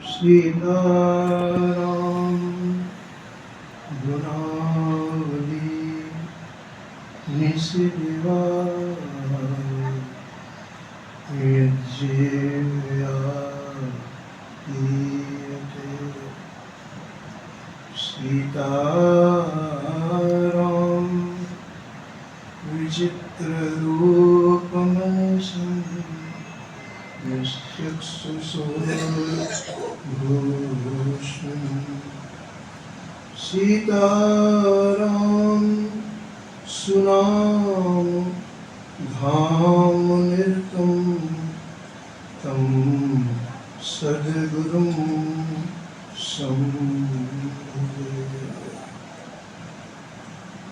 सीताराम गुणावली निशिवा यज्ञया सीताराम विचित्र रूपमसि भूषण सीताराम सुनाम धाम निरतम तम सद्गुरुं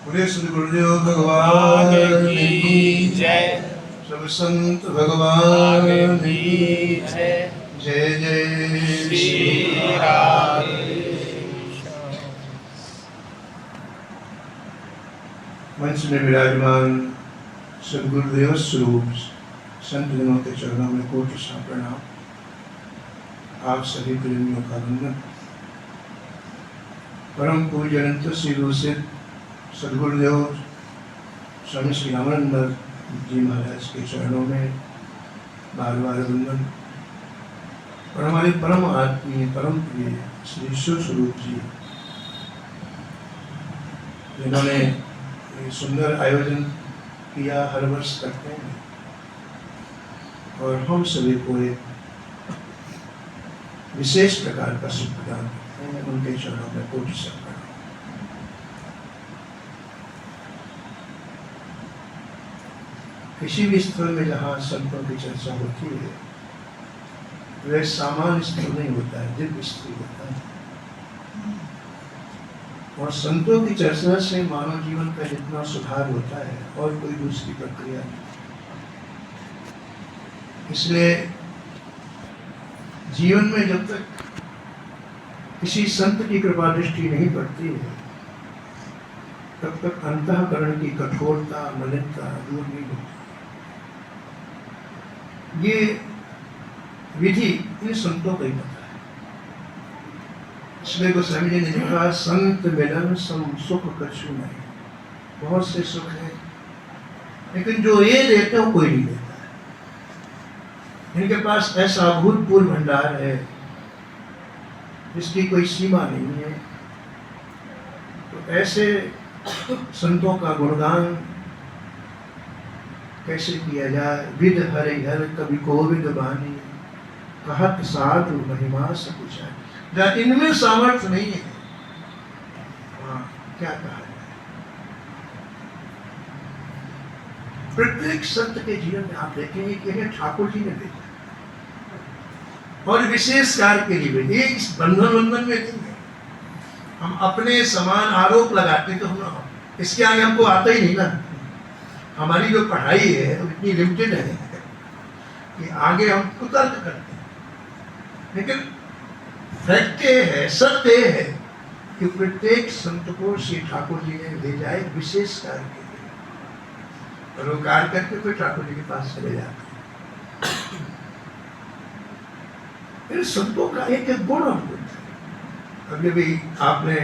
बोले श्री गुरुदेव भगवान की जय। सब संत भगवान की जय। जय जय श्री राधे। मंच में विराजमान सद्गुरुदेव स्वरूप संत जनों के चरणों में कोटि सा प्रणाम। आप सभी प्रेमियों का वंदन। परम पूज्य अनंत शिरोसित सद्गुरुदेव स्वामी श्री रामानंद जी महाराज के चरणों में बार बार वंदन। और हमारे परम आत्मीय परम प्रिय श्री शिव स्वरूप जी जिन्होंने सुंदर आयोजन किया, हर वर्ष करते हैं और हम सभी को एक विशेष प्रकार का सुख प्रदान करते हैं। उनके चरणों में कोटि सा प्रणाम। किसी भी स्थल में जहाँ संतों की चर्चा होती है वह सामान्य स्थल नहीं होता है, दिव्य स्थल होता है। और संतों की चर्चा से मानव जीवन का जितना सुधार होता है और कोई दूसरी प्रक्रिया नहीं। इसलिए जीवन में जब तक किसी संत की कृपा दृष्टि नहीं पड़ती है तब तक अंतःकरण की कठोरता मलिनता दूर नहीं होती। ये विधि इन संतों को ही पता है। इसलिए गोस्वामी जी ने लिखा, संत मिलन सम सुख कछु नहीं। बहुत से सुख है लेकिन जो ये देते हो कोई नहीं देता है। इनके पास ऐसा अभूतपूर्व भंडार है जिसकी कोई सीमा नहीं है। तो ऐसे संतों का गुणगान कैसे किया जाए। विद हरि हर कवि गोविंद बानी कहत साधु महिमा सकुचाय। जहाँ इनमें सामर्थ्य नहीं है वहाँ क्या कहा जाए। प्रत्येक संत के जीवन में आप देखेंगे कि इन्हें ठाकुर जी ने भेजा और विशेष कार्य के लिए भेजा। इस बंधन में नहीं है। हम अपने समान आरोप लगाते तो हम इसके आगे हमको आता ही नहीं ना। हमारी जो पढ़ाई है वो इतनी लिमिटेड है कि आगे हम तर्क करते हैं। लेकिन फैक्ट ये है, सत्य ये है कि प्रत्येक संत को श्री ठाकुर जी ने भेजा है विशेष कार्य के लिए। और वो कार्य करके फिर ठाकुर जी के पास चले जाते हैं। इन संतों का एक एक गुण होता है। अभी भी आपने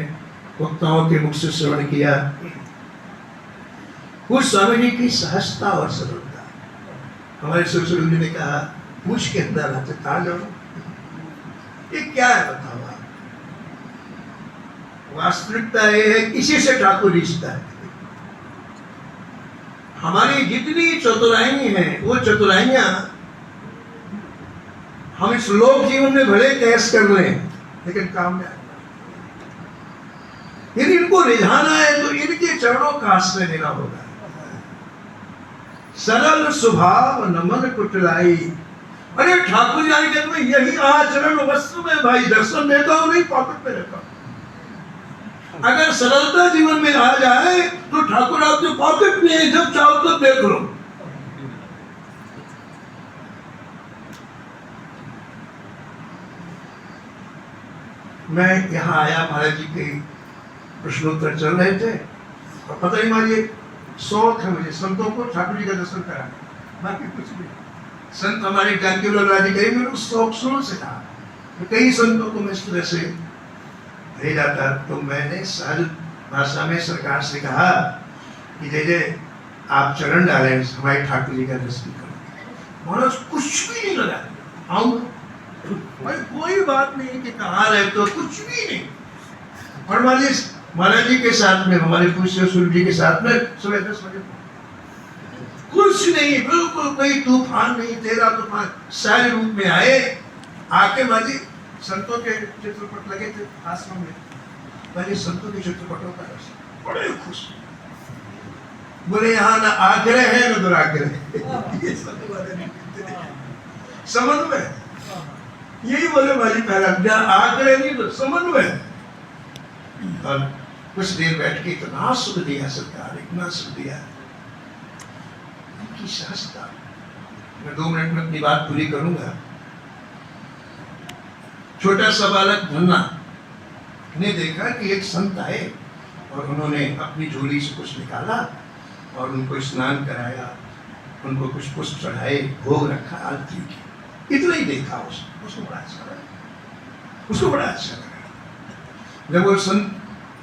वक्ताओं के मुख से श्रवण किया उस स्वामी जी की सहजता और सरलता। हमारे सुरसुरु जी ने कहा, पूछ के अंदर आते कहा जाओ ये क्या है बताओ आप। वास्तविकता ये है इसी से ठाकुर रिश्ता है। हमारी जितनी चतुराई है वो चतुराइयां हम इस लोक जीवन में भले कैश कर लें लेकिन काम में यदि इनको रिझाना है तो इनके चरणों का आश्रय लेना होगा। सरल स्वभाव नमन कुटलाई। अरे ठाकुर जी कहते हैं यही आचरण वस्तु में भाई दर्शन देता हूं नहीं पॉकेट में रखा। अगर सरलता जीवन में आ जाए तो ठाकुर आपके पॉकेट में है, जब चाहो तो देख लो। मैं यहाँ आया, महाराज जी के प्रश्नोत्तर चल रहे थे और पता ही मारिए शौक है मुझे संतों को ठाकुर जी का दर्शन कराना, बाकी कुछ नहीं। संत हमारे ज्ञानकीवल्लभ जी कहीं मेरे शौक शुरू से था, कई संतों को मैं इस तरह से भेजा था। तो मैंने सहज भाषा में सरकार से कहा कि जैसे आप चरण डालें हमारे ठाकुर जी का दर्शन करो। महाराज कुछ भी नहीं लगा, आऊंगा भाई, कोई बात नहीं कि कहाँ रहे तो कुछ भी नहीं। और महाराज जी के साथ में, हमारे पूज्य स्वरूप जी के साथ में सुबह 10 बजे कुछ नहीं, बिल्कुल कोई तूफान नहीं, तेरा तूफान सारे रूप में आए। आके बाजी संतों के चित्रपट लगे थे आश्रम में, बाजी संतों के चित्रपटों का दर्शन, बड़े खुश, बोले यहाँ ना आग्रह है ना दुराग्रह ये संत वाले नहीं, समन्वय, यही बोले बाजी पहला, आग्रह नहीं तो समन्वय। और कुछ देर बैठ के इतना सुख दिया सरकार, इतना सुख दिया की सहजता। मैं 2 मिनट में अपनी बात पूरी करूंगा। छोटा सा बालक धन्ना ने देखा कि एक संत आए और उन्होंने अपनी झोली से कुछ निकाला और उनको स्नान कराया, उनको कुछ पुष्प चढ़ाए, भोग रखा, आरती की। इतना ही देखा उसको बड़ा अच्छा लगा, उसको बड़ा अच्छा लगा। जब वो संत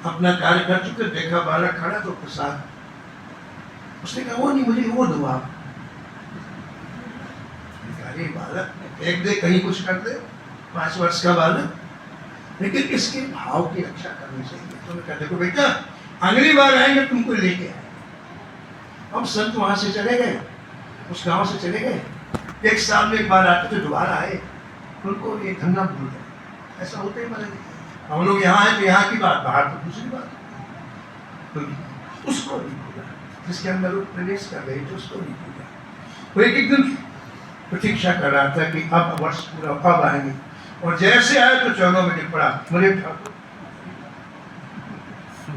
अपना कार्य कर चुके, देखा बालक खड़ा तो प्रसाद, उसने कहा वो नहीं, मुझे वो दो आप। अरे बालक एक दे, कहीं कुछ कर दे, 5 वर्ष का बालक, लेकिन इसके भाव की रक्षा करनी चाहिए। तो मैं कहते को बेटा अगली बार आएंगे तुमको लेके आए। अब संत वहां से चले गए, उस गांव से चले गए, 1 साल में एक बार आते थे, दोबारा आए, उनको ये धन्ना भूल गए। ऐसा होता ही मारे, हम लोग यहाँ हैं तो यहाँ की बात, बाहर तो दूसरी बात। तो उसको नहीं भूला, जिसके अंदर वो प्रवेश कर गई तो उसको नहीं भूला। वो एक दिन प्रतीक्षा कर रहा था कि अब वर्ष पूरा कब आएंगे, और जैसे आए तो चरणों में गिर पड़ा, मुझे ठाकुर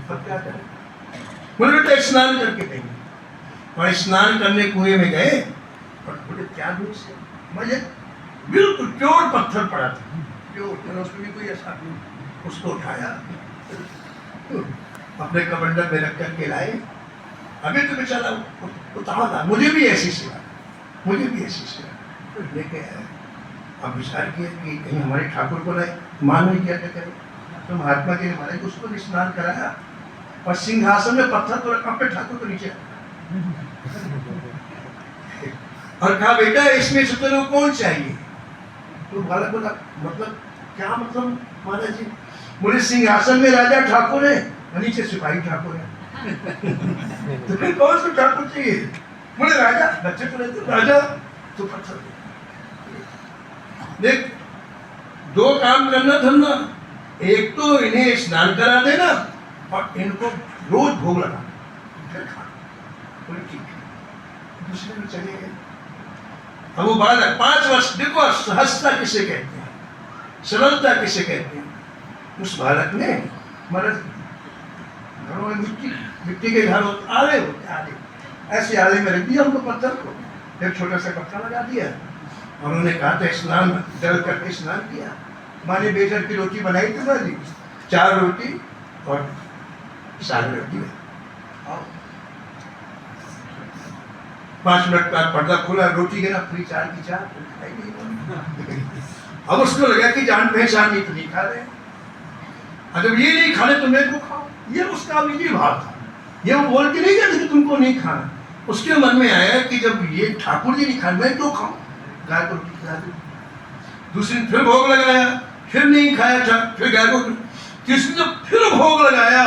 क्या करें, मुझे बेटा स्नान करके देंगे। और स्नान करने कुएं में गए और बोले क्या दूर से, मुझे बिल्कुल प्योर पत्थर पड़ा था, प्योर, उसमें भी कोई ऐसा नहीं। उसको उठाया, अपने कमंडल में रख करके लाए। अभी तो बेचारा उतार था, मुझे भी ऐसी सेवा, मुझे भी ऐसी सेवा, तो लेके आया। अब विचार किया कि कहीं हमारे ठाकुर को लाए, मान नहीं किया क्या, तो महात्मा जी ने हमारे उसको भी स्नान कराया और सिंहासन में पत्थर को रखा, अपने ठाकुर को नीचे और कहा बेटा इसमें से तेरे को कौन चाहिए। तो बालक बोला मतलब क्या मतलब महाराज जी, बोले सिंहासन में राजा ठाकुर है और नीचे सिपाही ठाकुर है तो फिर कौन सा ठाकुर चाहिए। बोले राजा, बच्चे तो रहते राजा, तो पत्थर देख, 2 काम करना धन्ना, एक तो इन्हें स्नान करा देना और इनको रोज भोग लगा फिर खाना। बोले ठीक है, दूसरे में चले गए। अब वो बालक 5 वर्ष, देखो सहजता किसे कहते हैं, सरलता किसे कहते हैं। उस बालक ने मतलब घरों में मिट्टी के घर आले होते, आले ऐसे आले में रख दिया उनको पत्थर को, एक छोटा सा कपड़ा लगा दिया और उन्होंने कहा था स्नान, जल करके स्नान किया। माने बेसन की रोटी बनाई थी बाजी, 4 रोटी और साग रख दिया। 5 मिनट बाद पर्दा खोला, रोटी गिरा, पूरी 4 की 4 खाई गई। अब उसको लगा कि जान पहचान नहीं तो नहीं खा रहे, जब ये नहीं खा रहे तो मैं को खाओ, ये उसका निजी भाव था। ये वो बोल के नहीं कहते कि तुमको नहीं खाना, उसके मन में आया कि जब ये ठाकुर जी नहीं खा, मैं क्यों खाऊं, गाय को रोटी खिला दी। दूसरे दिन फिर भोग लगाया, फिर नहीं खाया था, फिर गाय को, तीसरे दिन फिर भोग लगाया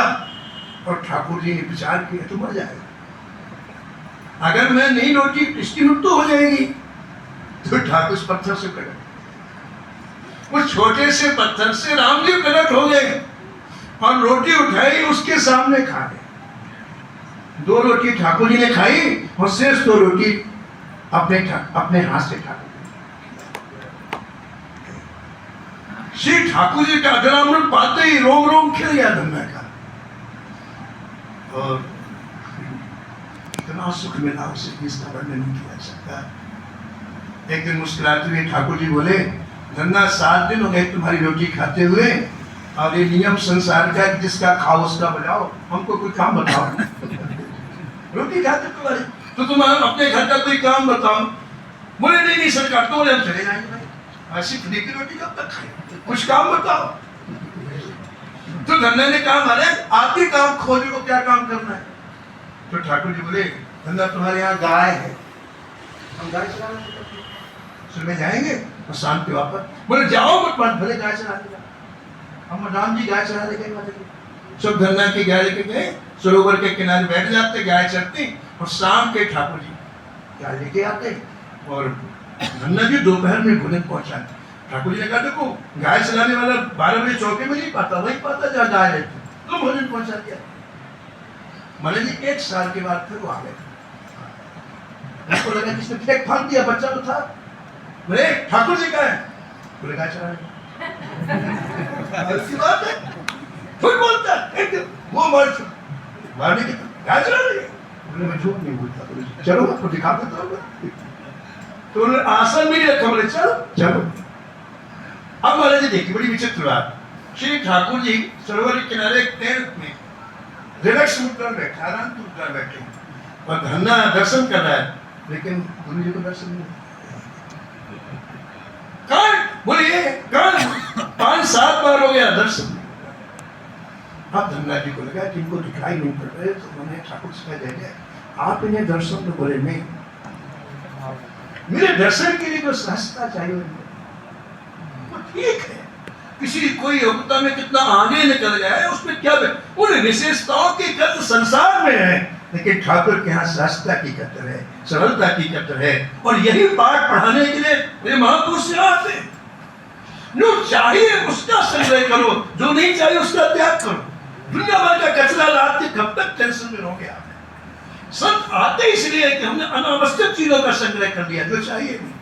और ठाकुर जी ने विचार किया तो मर जाएगा, अगर मैं नहीं रोटी इसकी मृत्यु हो जाएगी। तो ठाकुर उस पत्थर से कटा, उस छोटे से पत्थर से राम जी प्रकट हो गए और रोटी उठाई, उसके सामने खा गए। 2 रोटी ठाकुर जी ने खाई और शेष 2 रोटी अपने हाथ से ठाकुर श्री ठाकुर जी का अजरामृत पाते ही रोम रोम खिल गया धन्ना का, और इतना सुख मिला उसे जिसका वर्णन नहीं किया सकता। एक दिन मुस्कुराते हुए ठाकुर जी बोले, धन्ना 7 दिन हो गए तुम्हारी रोटी खाते हुए, और ये नियम संसार का जिसका खाओ उसका बजाओ, हमको कोई काम बताओ रोटी खाते तुम्हारे, तो तुम अपने घर का कोई काम बताओ। बोले नहीं नहीं सरकार, तो बोले हम चले जाएंगे भाई, ऐसी फ्री की रोटी कब तक खाए, कुछ काम बताओ। तो धन्ना ने कहा महाराज आप ही काम खोजो, को क्या काम करना है। तो ठाकुर जी बोले धन्ना तुम्हारे यहाँ गाय है, हम गाय चलाना सुबह जाएंगे और शाम के वापस। बोले जाओ मत मत, भले गाय चला के हम राम जी गाय चला लेके सब धन्ना की गाय लेके गए, सरोवर के किनारे बैठ जाते, गाय चढ़ती और शाम के ठाकुर जी गाय लेके आते और धन्ना जी दोपहर में भोजन पहुंचाते। ठाकुर जी ने कहा देखो गाय चलाने वाला 12 बजे चौके में नहीं पाता, वही पाता जहाँ गाय रहती, तो भोजन पहुंचा दिया। माने जी 1 साल के बाद फिर वो आ गए, उनको लगा किसने फेंक फांक दिया, बच्चा तो था। बोले ठाकुर जी का है, बोले गाय चला रहे बात है, झूठ बोलता है, वो मारने की गाय चला रही है। बोले मैं झूठ नहीं बोलता, बोले चलो आपको दिखा देता हूँ। तो उन्होंने आसन में नहीं रखा, बोले चलो चलो। अब महाराज जी देखिए बड़ी विचित्र बात, श्री ठाकुर जी सरोवर के किनारे एक पेड़ में रिलैक्स मुद्रा में बैठा, आराम की मुद्रा बैठे और धन्ना दर्शन कर रहा है, लेकिन गुरु जी को दर्शन नहीं। बोलिए 5-7 बार हो गया दर्शन। अब धन्ना जी को लगा कि इनको दिखाई नहीं पड़ रहे, तो उन्होंने ठाकुर से कहा आप इन्हें दर्शन। तो बोले नहीं, मेरे दर्शन के लिए तो सहजता चाहिए। वो ठीक है, किसी कोई योग्यता में कितना आगे निकल गया है उसमें क्या, उन विशेषताओं की कदर संसार में है, लेकिन ठाकुर के यहाँ सहजता की कदर है, सरलता की कदर है। और यही पाठ पढ़ाने के लिए मेरे महापुरुष यहाँ आते हैं। जो चाहिए उसका संग्रह करो, जो नहीं चाहिए उसका त्याग करो। दुनिया भर का कचरा लाद के कब तक टेंशन में रहोगे आप। संत आते इसलिए कि हमने अनावश्यक चीजों का संग्रह कर लिया जो चाहिए नहीं।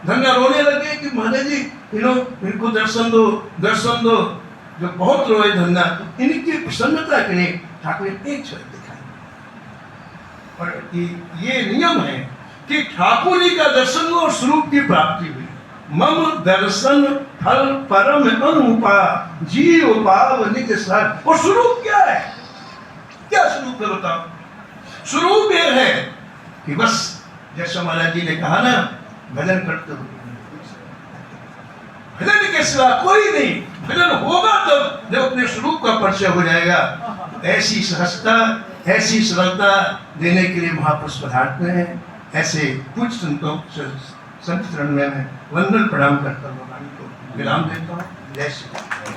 धन्ना रोने लगे कि महाराज जी इनको दर्शन दो दर्शन दो। जो बहुत रोए धन्ना, इनकी प्रसन्नता के लिए ठाकुर ने एक झलक दिखाई। और ये नियम है कि ठाकुर जी का दर्शन और स्वरूप की प्राप्ति हुई। मम दर्शन फल परम अनुपा जीव पाव निज सर। और स्वरूप क्या है, क्या स्वरूप है बताओ। स्वरूप ये है कि बस जैसे महाराज जी ने कहा ना, भजन करते हो, भजन के सिवा कोई नहीं। भजन होगा तो जब अपने स्वरूप का परिचय हो जाएगा। ऐसी सहजता, ऐसी सरलता देने के लिए महापुरुष पधारते हैं। ऐसे कुछ संतों संत चरण में मैं वंदन प्रणाम करता हूँ, को विराम देता हूँ। जय श्री राम।